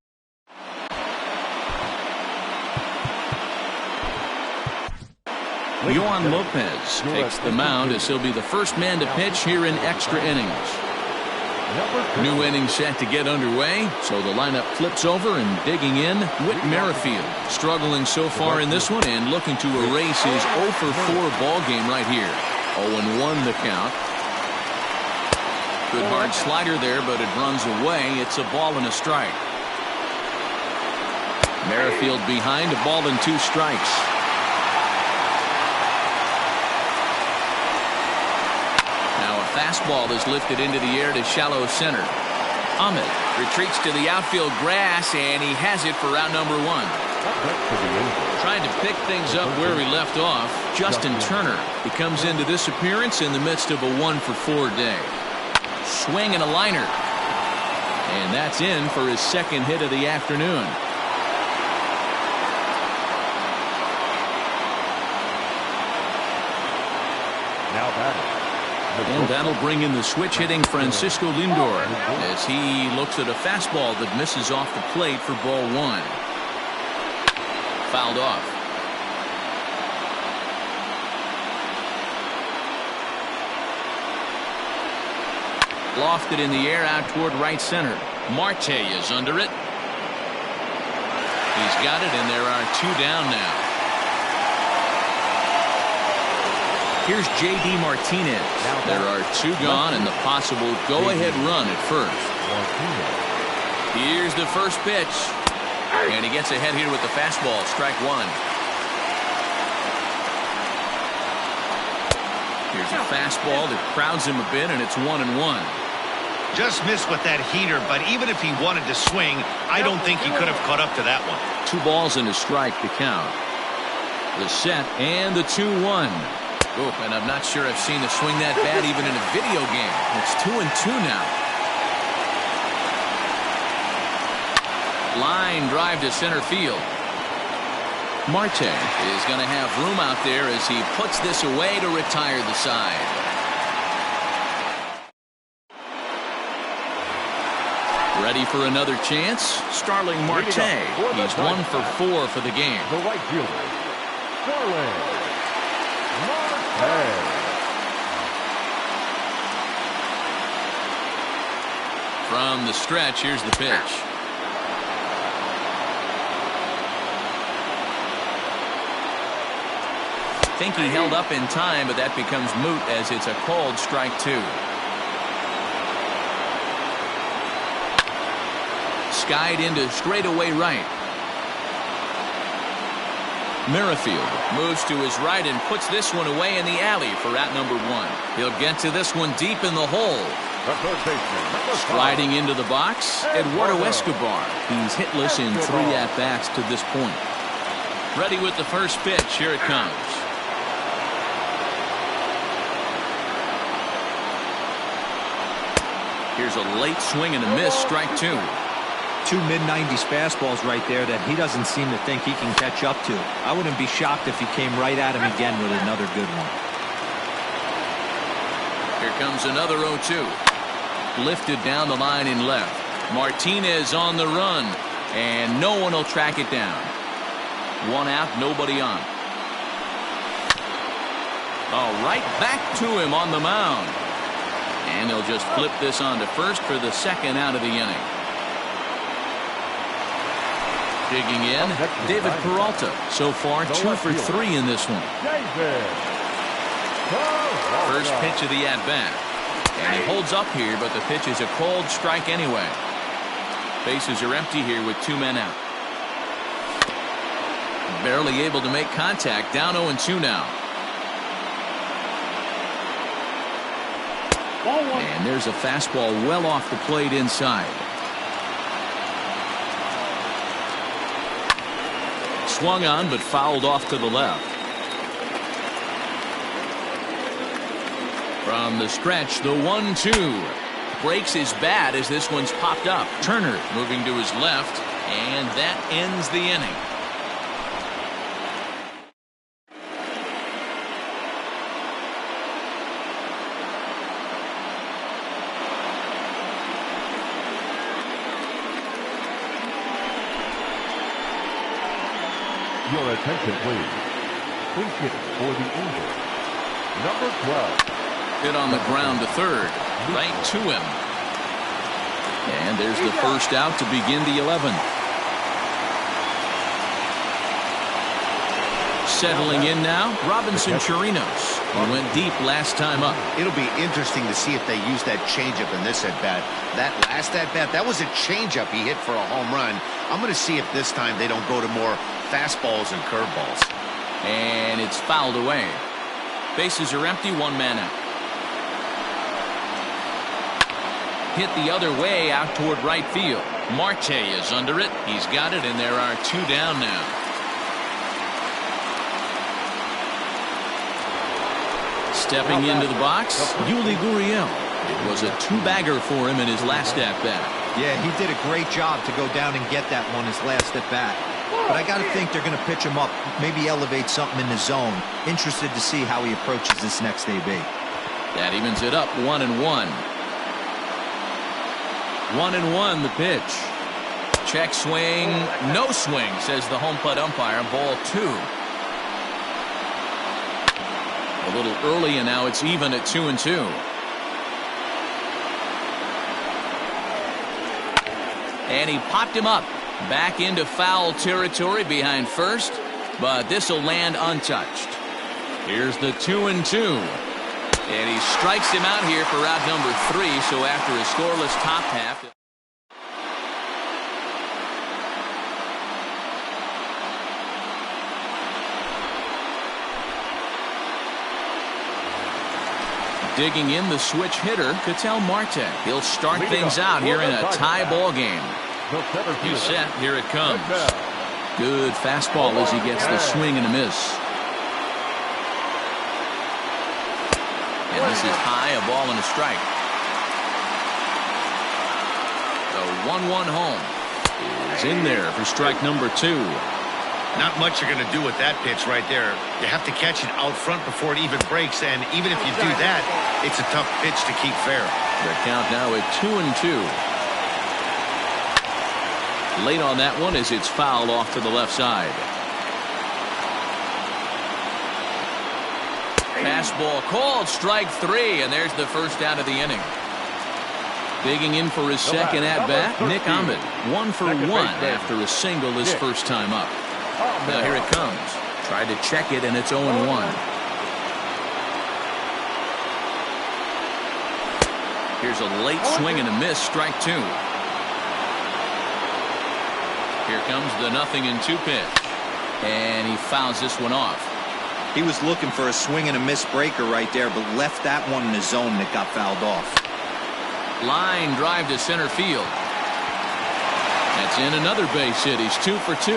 Yohan Lopez takes the mound as he'll be the first man to pitch here in extra innings. New inning set to get underway, so the lineup flips over, and digging in, Whit Merrifield. Struggling so far in this one and looking to erase his 0-for-4 ball game right here. 0-1 the count. Good hard slider there, but it runs away. It's a ball and a strike. Merrifield behind, a ball and 2 strikes. Fastball is lifted into the air to shallow center. Ahmed retreats to the outfield grass, and he has it for out number 1. Trying to pick things up where he left off, Justin Turner. He comes into this appearance in the midst of a 1-for-4 day. Swing and a liner. And that's in for his second hit of the afternoon. Now batting. And that'll bring in the switch-hitting Francisco Lindor as he looks at a fastball that misses off the plate for ball 1. Fouled off. Lofted in the air out toward right center. Marte is under it. He's got it, and there are 2 down now. Here's J.D. Martinez. There are 2 gone and the possible go-ahead run at first. Here's the first pitch. And he gets ahead here with the fastball. Strike 1. Here's a fastball that crowds him a bit, and it's 1-1. Just missed with that heater, but even if he wanted to swing, I don't think he could have caught up to that one. 2 balls and a strike to count. The set and the 2-1. Oh, and I'm not sure I've seen a swing that bad even in a video game. It's 2-2 now. Line drive to center field. Marte is going to have room out there as he puts this away to retire the side. Ready for another chance? Starling Marte. He's 1-for-4 for the game. The right fielder, Starling. From the stretch, here's the pitch. Think he held up in time, but that becomes moot as it's a called strike 2. Skied into straightaway right. Merrifield moves to his right and puts this one away in the alley for out number 1. He'll get to this one deep in the hole. Sliding into the box, Eduardo Escobar. He's hitless in 3 at-bats to this point. Ready with the first pitch. Here it comes. Here's a late swing and a miss, strike two. Two mid-90s fastballs right there that he doesn't seem to think he can catch up to. I wouldn't be shocked if he came right at him again with another good one. Here comes another 0-2. Lifted down the line in left. Martinez on the run, and no one will track it down. One out, nobody on. All right, back to him on the mound. And they'll just flip this on to first for the second out of the inning. Digging in, David Peralta. So far, 2 for 3 in this one. First pitch of the at-bat. And he holds up here, but the pitch is a cold strike anyway. Bases are empty here with 2 men out. Barely able to make contact. Down 0-2 now. And there's a fastball well off the plate inside. Swung on, but fouled off to the left. From the stretch, the 1-2. Breaks his bat as this one's popped up. Turner moving to his left, and that ends the inning. Your attention, please. Please hit for the Angels. Number 12. Hit on the ground to third. Right to him. And there's the first out to begin the 11th. Settling in now, Robinson Chirinos. He went deep last time up. It'll be interesting to see if they use that changeup in this at-bat. That last at-bat, that was a changeup he hit for a home run. I'm going to see if this time they don't go to more fastballs and curveballs. And it's fouled away. Bases are empty, 1 man out. Hit the other way out toward right field. Marte is under it. He's got it, and there are 2 down now. Stepping into the box, Yuli Gurriel. It was a 2-bagger for him in his last at-bat. Yeah, he did a great job to go down and get that one his last at-bat. But I got to think they're going to pitch him up, maybe elevate something in the zone. Interested to see how he approaches this next AB. That evens it up, 1-1. 1-1 the pitch. Check swing, no swing, says the home plate umpire. Ball 2. A little early, and now it's even at 2-2. And he popped him up. Back into foul territory behind first, but this will land untouched. Here's the 2-2. And he strikes him out here for out number 3, so after a scoreless top half. Digging in the switch hitter, Ketel Marte. He'll start things out here in a tie ball game. He's set. Here it comes. Good fastball as he gets the swing and a miss. And this is high, a ball and a strike. The 1-1 home is in there for strike number 2. Not much you're going to do with that pitch right there. You have to catch it out front before it even breaks, and even if you do that, it's a tough pitch to keep fair. The count now at 2-2. Late on that one as it's fouled off to the left side. Fastball called, strike 3, and there's the first out of the inning. Digging in for his second at-bat, Nick Ahmed. 1 for 1 after a single his first time up. Now here it comes. Tried to check it, and it's 0-1. Here's a late swing and a miss, strike 2. Here comes the 0-2 pitch. And he fouls this one off. He was looking for a swing and a miss breaker right there, but left that one in the zone that got fouled off. Line drive to center field. That's in another base hit. He's 2 for 2.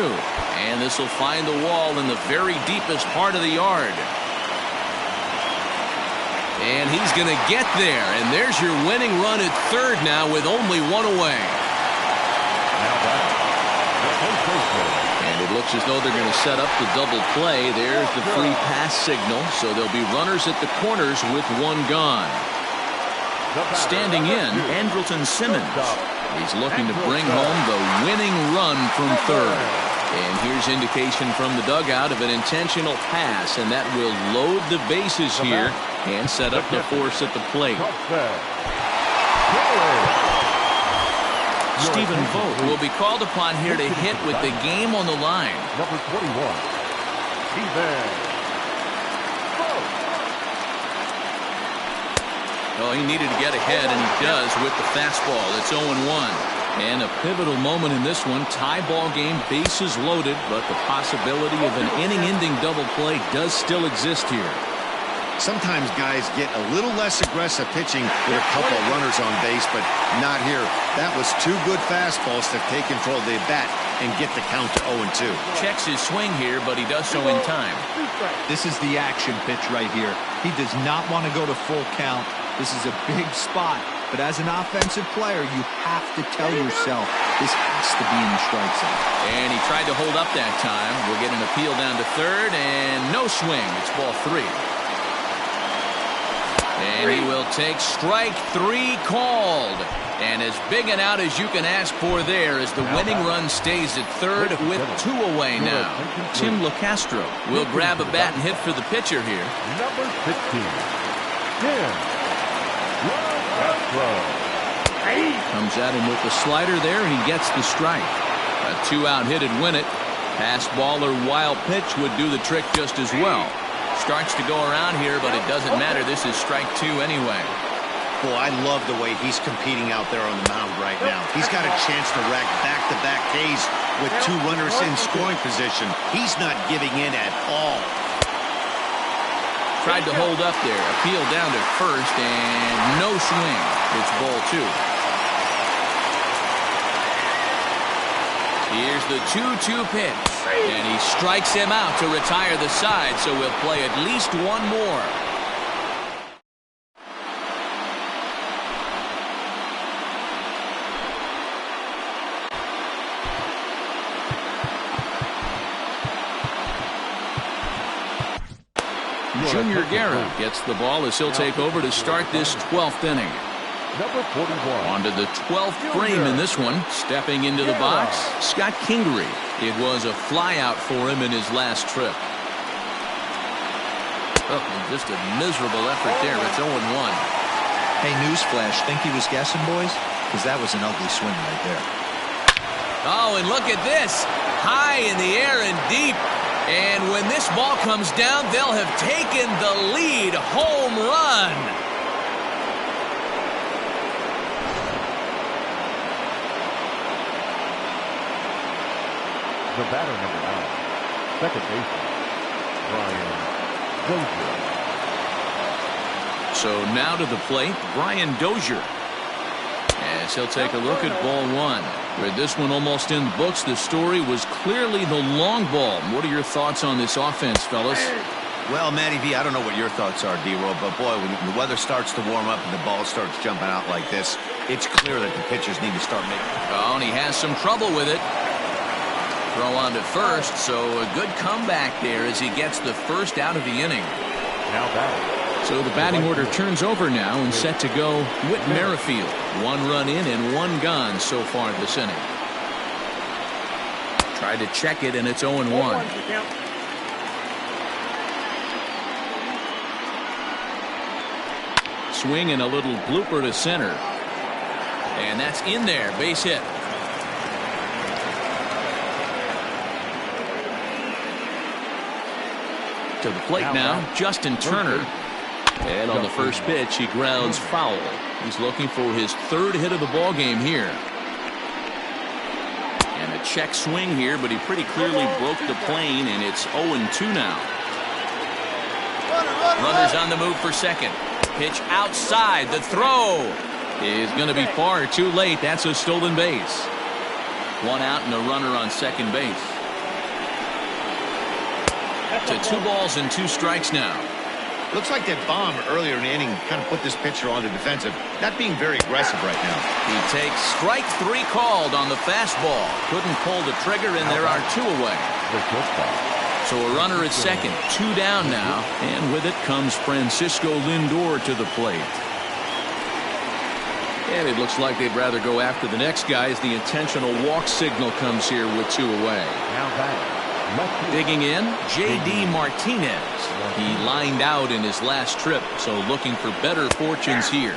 And this will find the wall in the very deepest part of the yard. And he's going to get there. And there's your winning run at third now with only one away. And it looks as though they're going to set up the double play. There's the free pass signal. So there'll be runners at the corners with one gone. Standing in, Andrelton Simmons. He's looking to bring home the winning run from third. And here's indication from the dugout of an intentional pass, and that will load the bases here and set up the force at the plate. Stephen Vogt will be called upon here to hit with the game on the line. Number 21, Stephen Vogt. Oh, he needed to get ahead, and he does with the fastball. It's 0-1. And a pivotal moment in this one. Tie ball game, bases loaded, but the possibility of an inning-ending double play does still exist here. Sometimes guys get a little less aggressive pitching with a couple of runners on base, but not here. That was two good fastballs to take control of the bat and get the count to 0-2. Checks his swing here, but he does so in time. This is the action pitch right here. He does not want to go to full count. This is a big spot, but as an offensive player, you have to tell yourself this has to be in the strike zone. And he tried to hold up that time. We'll get an appeal down to third, and no swing. It's ball 3. And he will take strike 3 called. And as big an out as you can ask for there as the winning run stays at third with 2 away now. Tim LeCastro will grab a bat and hit for the pitcher here. Number 15, Tim LeCastro. Comes at him with the slider there, and he gets the strike. A 2-out hit would win it. Pass ball or wild pitch would do the trick just as well. Starts to go around here, but it doesn't matter. This is strike 2 anyway. Boy, I love the way he's competing out there on the mound right now. He's got a chance to rack back-to-back Ks with 2 runners in scoring position. He's not giving in at all. Tried to hold up there. Appeal down to first, and no swing. It's ball 2. Here's the 2-2 pitch. And he strikes him out to retire the side, so we'll play at least one more. Junior Guerra gets the ball as he'll take over to start this 12th inning. Number 41. On to the 12th frame in this one. Stepping into the box, Scott Kingery. It was a flyout for him in his last trip. Oh, just a miserable effort there. It's 0-1. Hey, newsflash, think he was guessing, boys? Because that was an ugly swing right there. Oh, and look at this. High in the air and deep. And when this ball comes down, they'll have taken the lead. Home run. The batter, number 9, second baseman, Brian Dozier. So now to the plate, Brian Dozier. As he'll take a look at ball 1. With this one almost in the books, the story was clearly the long ball. What are your thoughts on this offense, fellas? Well, Matty V, I don't know what your thoughts are, D-Roll, but boy, when the weather starts to warm up and the ball starts jumping out like this, it's clear that the pitchers need to start making. Oh, and he has some trouble with it. Throw on to first, so a good comeback there as he gets the first out of the inning. Now batting. So the batting order turns over now and set to go Whit Merrifield. 1 run in and 1 gone so far this inning. Tried to check it, and it's 0-1. Swing and a little blooper to center. And that's in there. Base hit. To the plate now, Justin Turner. And on the first pitch, he grounds foul. He's looking for his 3rd hit of the ball game here. And a check swing here, but he pretty clearly broke the plane, and it's 0-2 now. Runners on the move for second. Pitch outside. The throw is going to be far too late. That's a stolen base. 1 out and a runner on second base. To 2 balls and 2 strikes now. Looks like that bomb earlier in the inning kind of put this pitcher on the defensive. Not being very aggressive right now. He takes strike 3 called on the fastball. Couldn't pull the trigger, and there are 2 away. So a runner at second, 2 down now, and with it comes Francisco Lindor to the plate. And it looks like they'd rather go after the next guy as the intentional walk signal comes here with 2 away. Digging in, J.D. Martinez. He lined out in his last trip, so looking for better fortunes here.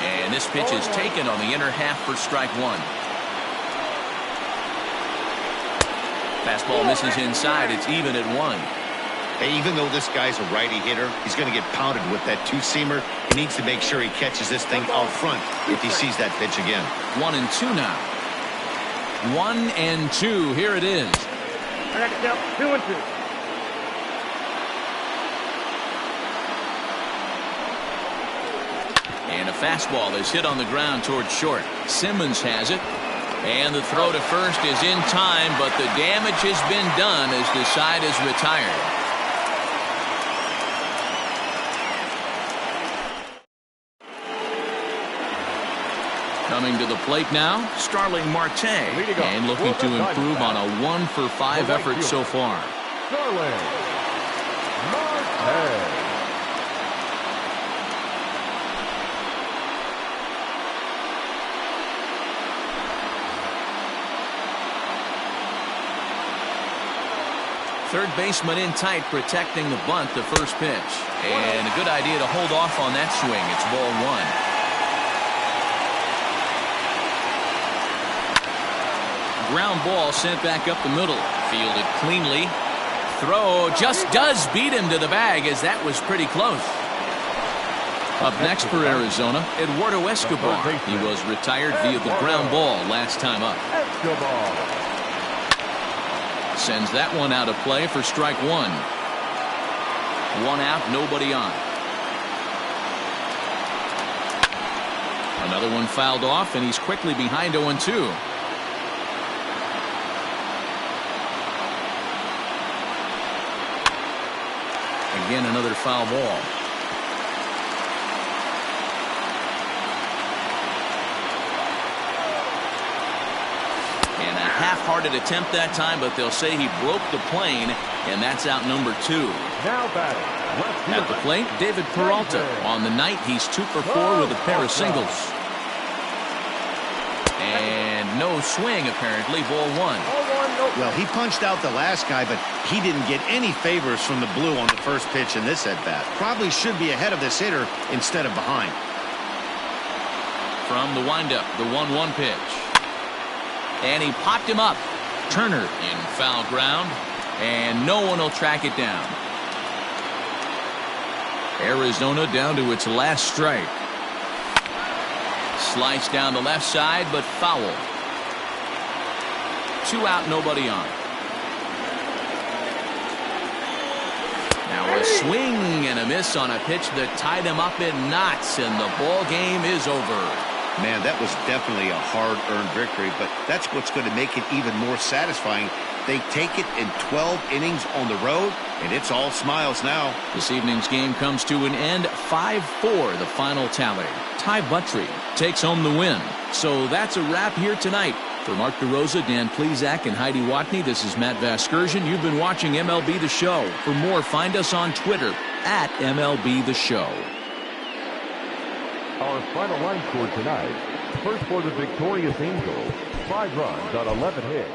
And this pitch is taken on the inner half for strike 1. Fastball misses inside. It's even at 1. Hey, even though this guy's a righty hitter, he's going to get pounded with that 2-seamer. He needs to make sure he catches this thing out front if he sees that pitch again. 1-2 now. 1-2. Here it is. I got to count 2-2. And a fastball is hit on the ground towards short. Simmons has it. And the throw to first is in time, but the damage has been done as the side is retired. Coming to the plate now, Starling Marte, and looking to improve on a 1-for-5 effort so far. Starling Marte. Third baseman in tight, protecting the bunt, the first pitch. And a good idea to hold off on that swing. It's ball 1. Ground ball sent back up the middle. Fielded cleanly. Throw just does beat him to the bag, as that was pretty close. Up next for Arizona, Eduardo Escobar. He was retired via the ground ball last time up. Escobar sends that one out of play for strike 1. 1 out, nobody on. Another one fouled off, and he's quickly behind 0-2. Again, another foul ball. And a half-hearted attempt that time, but they'll say he broke the plane, and that's out number 2. now batting. At the plate, David Peralta. On the night, he's 2 for 4 with a pair of singles. And no swing, apparently. Ball 1. Well, he punched out the last guy, but he didn't get any favors from the blue on the first pitch in this at-bat. Probably should be ahead of this hitter instead of behind. From the windup, the 1-1 pitch. And he popped him up. Turner in foul ground, and no one will track it down. Arizona down to its last strike. Slice down the left side, but foul. 2 out, nobody on. Now a swing and a miss on a pitch that tied him up in knots, and the ball game is over. Man, that was definitely a hard-earned victory, but that's what's going to make it even more satisfying. They take it in 12 innings on the road, and it's all smiles now. This evening's game comes to an end. 5-4, the final tally. Ty Buttrey takes home the win. So that's a wrap here tonight. For Mark DeRosa, Dan Plesac, and Heidi Watney, this is Matt Vasgersian. You've been watching MLB The Show. For more, find us on Twitter at MLB The Show. Our final line score tonight. First for the victorious Angels. 5 runs on 11 hits.